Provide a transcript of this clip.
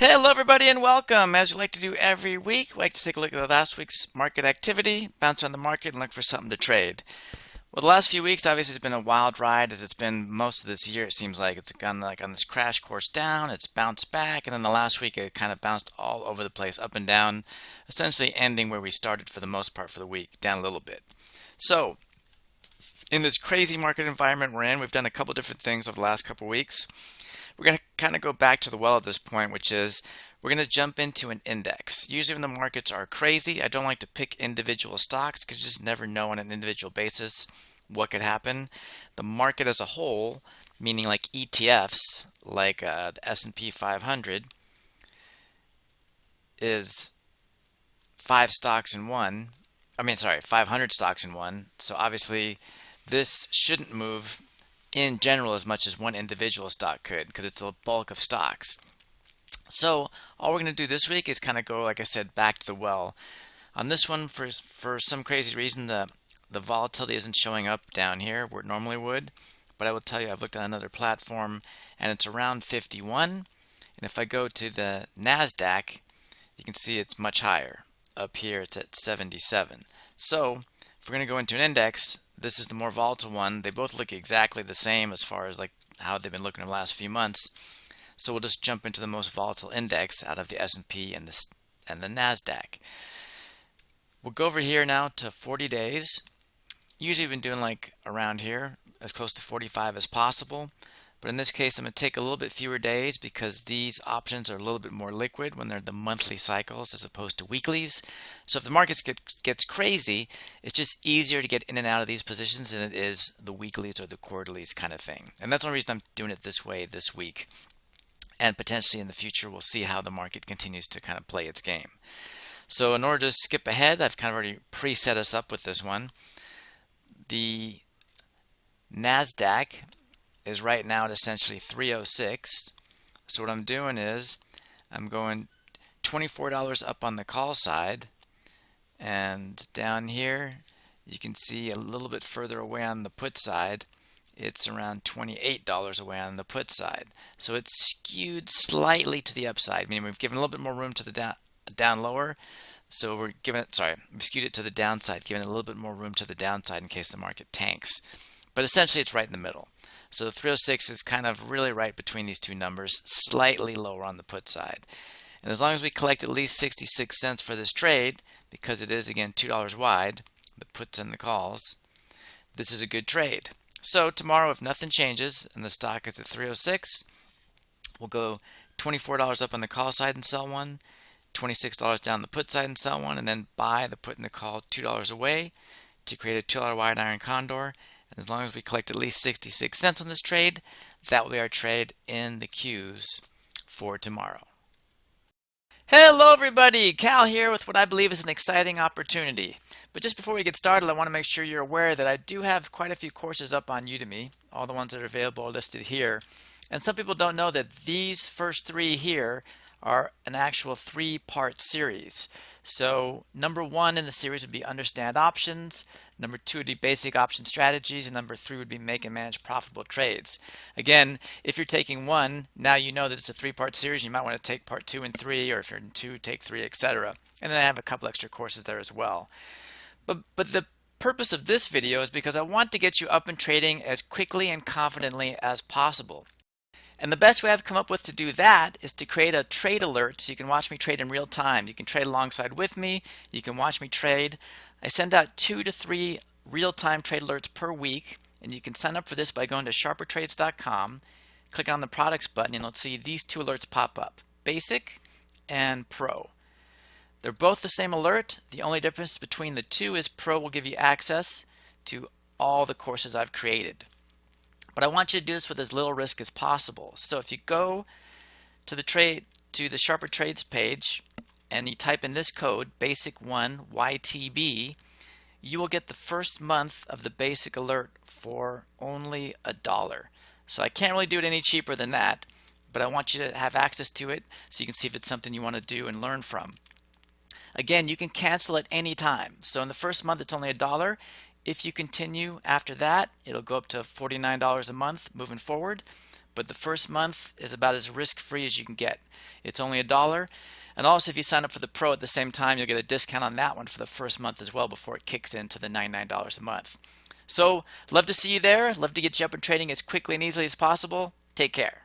Hello everybody and welcome. As we like to do every week, we like to take a look at the last week's market activity, bounce around the market and look for something to trade. Well, the last few weeks obviously it's been a wild ride as it's been most of this year. It seems like it's gone like on this crash course down, it's bounced back, and then the last week it kind of bounced all over the place, up and down, essentially ending where we started for the most part for the week, down a little bit. So, in this crazy market environment we're in, we've done a couple different things over the last couple weeks. We're going to kind of go back to the well at this point, which is we're going to jump into an index. Usually when the markets are crazy, I don't like to pick individual stocks because you just never know on an individual basis what could happen. The market as a whole, meaning like ETFs, like the S&P 500, is 500 stocks in one. So obviously this shouldn't move in general as much as one individual stock could because it's a bulk of stocks. So all we're going to do this week is kind of go, like I said, back to the well. On this one, for some crazy reason, the volatility isn't showing up down here where it normally would. But I will tell you, I've looked at another platform and it's around 51. And if I go to the NASDAQ, you can see it's much higher. Up here it's at 77. So if we're going to go into an index, this is the more volatile one. They both look exactly the same as far as like how they've been looking in the last few months. So we'll just jump into the most volatile index out of the S&P and the NASDAQ. We'll go over here now to 40 days. Usually we've been doing like around here, as close to 45 as possible. But in this case, I'm going to take a little bit fewer days because these options are a little bit more liquid when they're the monthly cycles as opposed to weeklies. So if the market gets crazy, it's just easier to get in and out of these positions than it is the weeklies or the quarterlies kind of thing. And that's the only reason I'm doing it this way this week. And potentially in the future, we'll see how the market continues to kind of play its game. So in order to skip ahead, I've kind of already preset us up with this one. The NASDAQ is right now at essentially 306. So what I'm doing is I'm going $24 up on the call side, and down here you can see a little bit further away on the put side it's around $28 away on the put side. So it's skewed slightly to the upside, meaning we've given a little bit more room to the down lower. So we've skewed it to the downside, giving it a little bit more room to the downside in case the market tanks. But essentially it's right in the middle. So 306 is kind of really right between these two numbers, slightly lower on the put side. And as long as we collect at least 66 cents for this trade, because it is again $2 wide, the puts and the calls, this is a good trade. So tomorrow, if nothing changes and the stock is at 306, we'll go $24 up on the call side and sell one, $26 down the put side and sell one, and then buy the put and the call $2 away to create a $2 wide Iron Condor. And as long as we collect at least 66 cents on this trade, that will be our trade in the Qs for tomorrow. Hello everybody, Cal here with what I believe is an exciting opportunity. But just before we get started, I want to make sure you're aware that I do have quite a few courses up on Udemy. All the ones that are available are listed here. And some people don't know that these first three here are an actual three-part series. So number one in the series would be understand options, number two would be basic option strategies, and number three would be make and manage profitable trades. Again, if you're taking one, now you know that it's a three-part series. You might want to take part 2 and 3, or if you're in 2, take 3, etc. And then I have a couple extra courses there as well. But the purpose of this video is because I want to get you up and trading as quickly and confidently as possible. And the best way I've come up with to do that is to create a trade alert so you can watch me trade in real time. You can trade alongside with me. You can watch me trade. I send out 2 to 3 real-time trade alerts per week, and you can sign up for this by going to sharpertrades.com, clicking on the products button, and you'll see these 2 alerts pop up, Basic and Pro. They're both the same alert. The only difference between the two is Pro will give you access to all the courses I've created. But I want you to do this with as little risk as possible. So if you go to the Sharper Trades page and you type in this code, BASIC1 YTB, you will get the first month of the basic alert for only $1. So I can't really do it any cheaper than that, but I want you to have access to it so you can see if it's something you want to do and learn from. Again, you can cancel at any time. So in the first month, it's only $1. If you continue after that, it'll go up to $49 a month moving forward. but the first month is about as risk-free as you can get. It's only $1. And also, if you sign up for the Pro at the same time, you'll get a discount on that one for the first month as well before it kicks into the $99 a month. So, love to see you there. Love to get you up and trading as quickly and easily as possible. Take care.